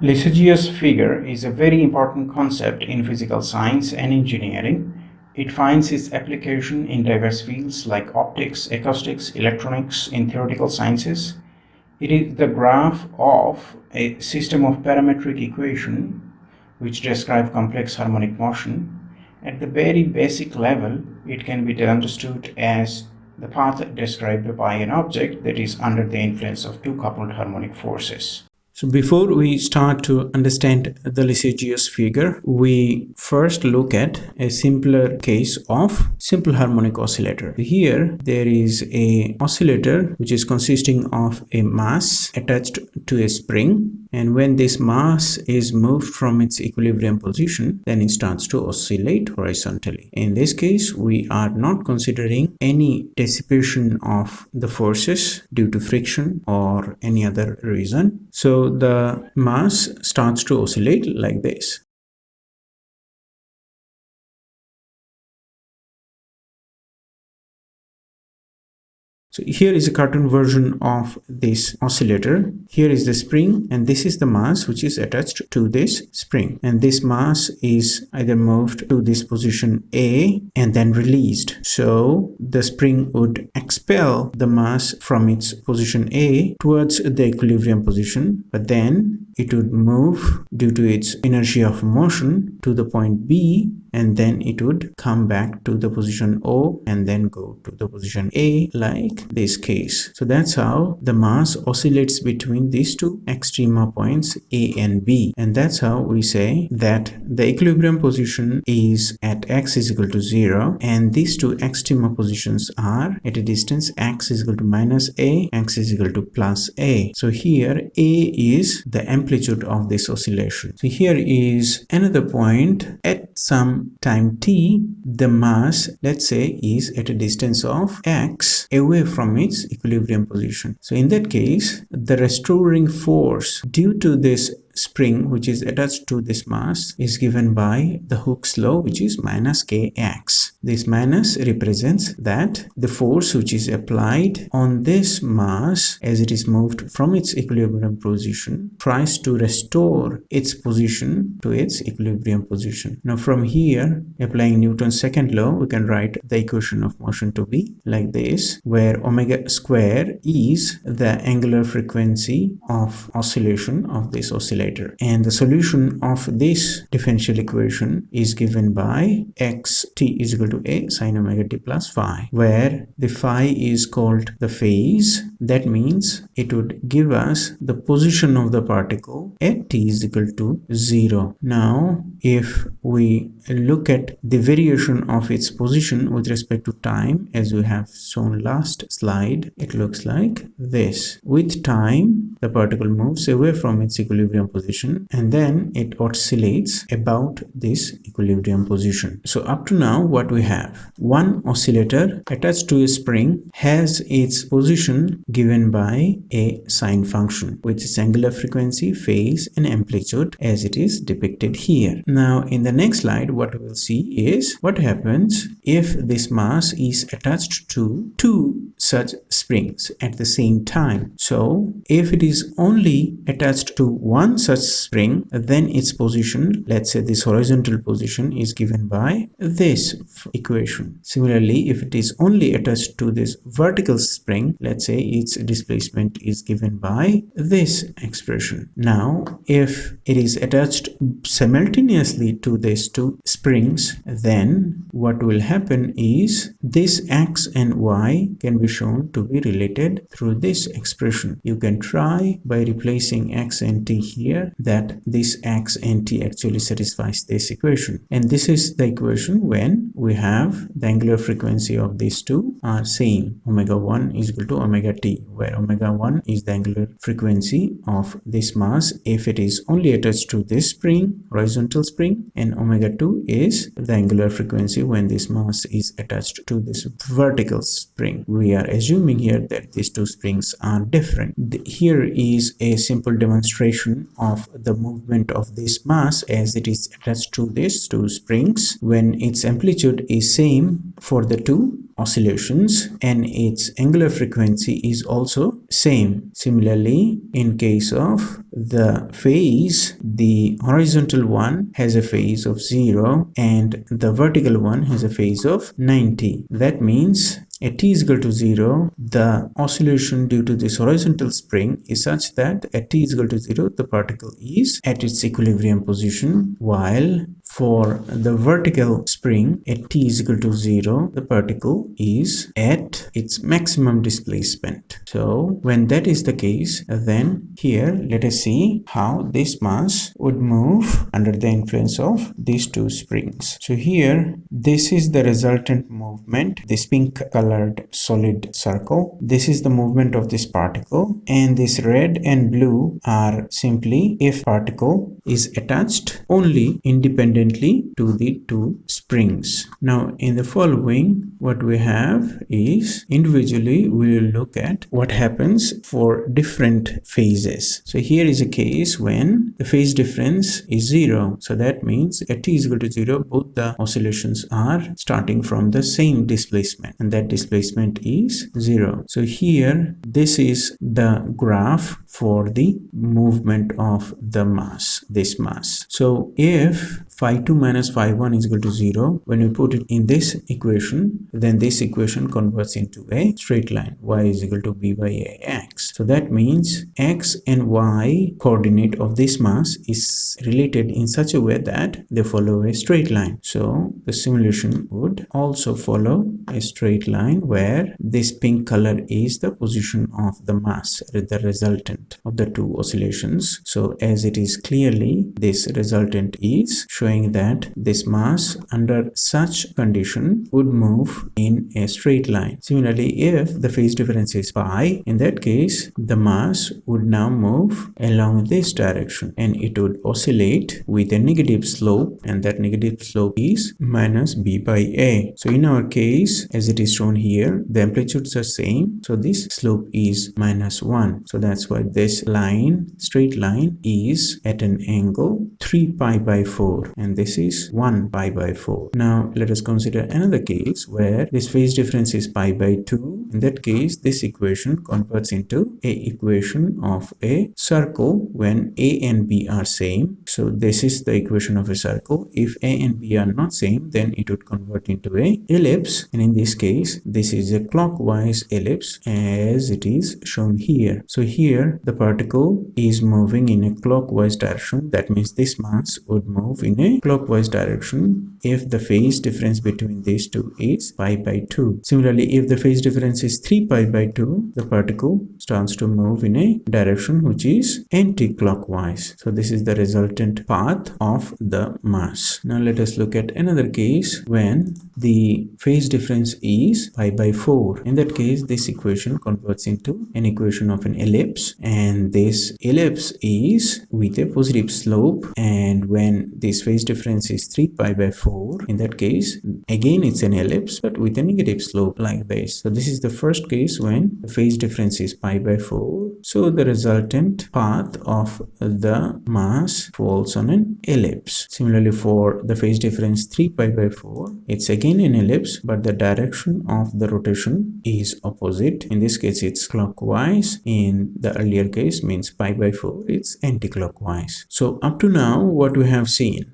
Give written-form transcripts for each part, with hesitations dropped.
Lissajous figure is a very important concept in physical science and engineering. It finds its application in diverse fields like optics, acoustics, electronics, in theoretical sciences. It is the graph of a system of parametric equations which describe complex harmonic motion. At the very basic level, it can be understood as the path described by an object that is under the influence of two coupled harmonic forces. So before we start to understand the Lissajous figure, we first look at a simpler case of simple harmonic oscillator. Here there is a oscillator which is consisting of a mass attached to a spring, and when this mass is moved from its equilibrium position, then it starts to oscillate horizontally. In this case, we are not considering any dissipation of the forces due to friction or any other reason. So the mass starts to oscillate like this. So here is a cartoon version of this oscillator. Here is the spring, and this is the mass which is attached to this spring. And this mass is either moved to this position A and then released. So the spring would expel the mass from its position A towards the equilibrium position, but then it would move due to its inertia of motion to the point B, and then it would come back to the position O and then go to the position A like this case. So that's how the mass oscillates between these two extrema points A and B, and that's how we say that the equilibrium position is at x is equal to 0, and these two extrema positions are at a distance x is equal to minus A, x is equal to plus A. So here A is the amplitude of this oscillation. So here is another point at some time t. The mass, let's say, is at a distance of x away from its equilibrium position. So in that case, the restoring force due to this spring which is attached to this mass is given by the Hooke's law, which is minus kx. This minus represents that the force which is applied on this mass as it is moved from its equilibrium position tries to restore its position to its equilibrium position. Now from here, applying Newton's second law, we can write the equation of motion to be like this, where omega square is the angular frequency of oscillation of this oscillator. And the solution of this differential equation is given by xt is equal to a sine omega t plus phi, where the phi is called the phase. That means it would give us the position of the particle at t is equal to 0. Now, if we look at the variation of its position with respect to time, as we have shown last slide, it looks like this. With time, the particle moves away from its equilibrium position and then it oscillates about this equilibrium position. So up to now, what we have, one oscillator attached to a spring has its position given by a sine function with its angular frequency, phase and amplitude as it is depicted here. Now in the next slide, what we will see is what happens if this mass is attached to two such springs at the same time. So if it is only attached to one such spring, then its position, let's say this horizontal position, is given by this equation. Similarly, if it is only attached to this vertical spring, let's say its displacement is given by this expression. Now if it is attached simultaneously to these two springs, then what will happen is this x and y can be shown to be related through this expression. You can try by replacing x and t here that this x and t actually satisfies this equation. And this is the equation when we have the angular frequency of these two are same. Omega 1 is equal to omega t, where omega 1 is the angular frequency of this mass if it is only attached to this spring, horizontal spring, and omega 2 is the angular frequency when this mass is attached to this vertical spring. We are assuming here that these two springs are different. Here is a simple demonstration of the movement of this mass as it is attached to these two springs when its amplitude is same for the two oscillations and its angular frequency is also same. Similarly, in case of the phase, the horizontal one has a phase of 0 and the vertical one has a phase of 90. That means at t is equal to 0, the oscillation due to this horizontal spring is such that at t is equal to 0, the particle is at its equilibrium position, while for the vertical spring at t is equal to 0, the particle is at its maximum displacement. So when that is the case, then here let us see how this mass would move under the influence of these two springs. So here, this is the resultant movement, this pink colored solid circle. This is the movement of this particle, and this red and blue are simply if particle is attached only independently to the two springs. Now in the following, what we have is individually we will look at what happens for different phases. So here is a case when the phase difference is 0. So that means at t is equal to 0, both the oscillations are starting from the same displacement, and that displacement is 0. So here this is the graph for the movement of the mass, this mass. So if phi2 minus phi1 is equal to 0, when we put it in this equation, then this equation converts into a straight line, y is equal to b by ax. So that means x and y coordinate of this mass is related in such a way that they follow a straight line. So the simulation would also follow a straight line where this pink color is the position of the mass, the resultant of the two oscillations. So as it is clearly, this resultant is showing that this mass under such condition would move in a straight line. Similarly, if the phase difference is pi, in that case the mass would now move along this direction and it would oscillate with a negative slope, and that negative slope is minus b by a. So in our case, as it is shown here, the amplitudes are same, so this slope is minus 1. So that's why this line, straight line, is at an angle 3 pi by 4, and this is 1 pi by 4. Now let us consider another case where this phase difference is pi by 2. In that case, this equation converts into a equation of a circle when a and b are same. So this is the equation of a circle. If a and b are not same, then it would convert into a ellipse, and in this case this is a clockwise ellipse as it is shown here. So here the particle is moving in a clockwise direction. That means this mass would move in a clockwise direction if the phase difference between these two is pi by 2. Similarly, if the phase difference is 3 pi by 2, the particle starts to move in a direction which is anti-clockwise. So this is the resultant path of the mass. Now let us look at another case when the phase difference is pi by 4. In that case, this equation converts into an equation of an ellipse, and this ellipse is with a positive slope, and when this phase difference is 3 pi by 4, in that case again it's an ellipse but with a negative slope like this. So this is the first case when the phase difference is pi by 4. So the resultant path of the mass falls on an ellipse. Similarly, for the phase difference 3 pi by 4, it's again an ellipse but the direction of the rotation is opposite. In this case it's clockwise. In the earlier case means pi by 4, it's anti-clockwise. So up to now what we have seen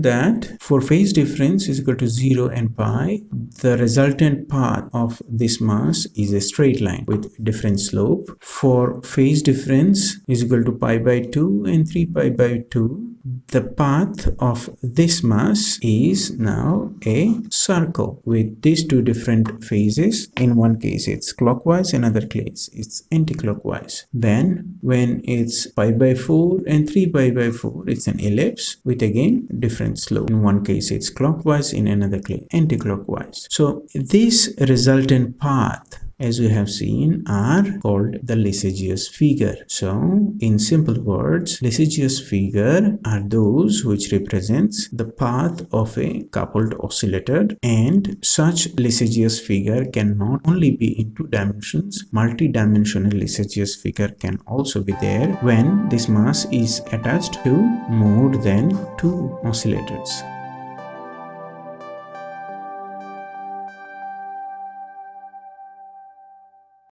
that for phase difference is equal to 0 and pi, the resultant path of this mass is a straight line with different slope. For phase difference is equal to pi by 2 and 3 pi by 2, the path of this mass is now a circle with these two different phases. In one case it's clockwise, another case it's anti-clockwise. Then when it's pi by 4 and 3 pi by 4, it's an ellipse with again different slope. In one case it's clockwise, in another case anti-clockwise. So this resultant path, as we have seen, are called the Lissajous figure. So in simple words, Lissajous figure are those which represents the path of a coupled oscillator, and such Lissajous figure can not only be in two dimensions, multi-dimensional Lissajous figure can also be there when this mass is attached to more than two oscillators.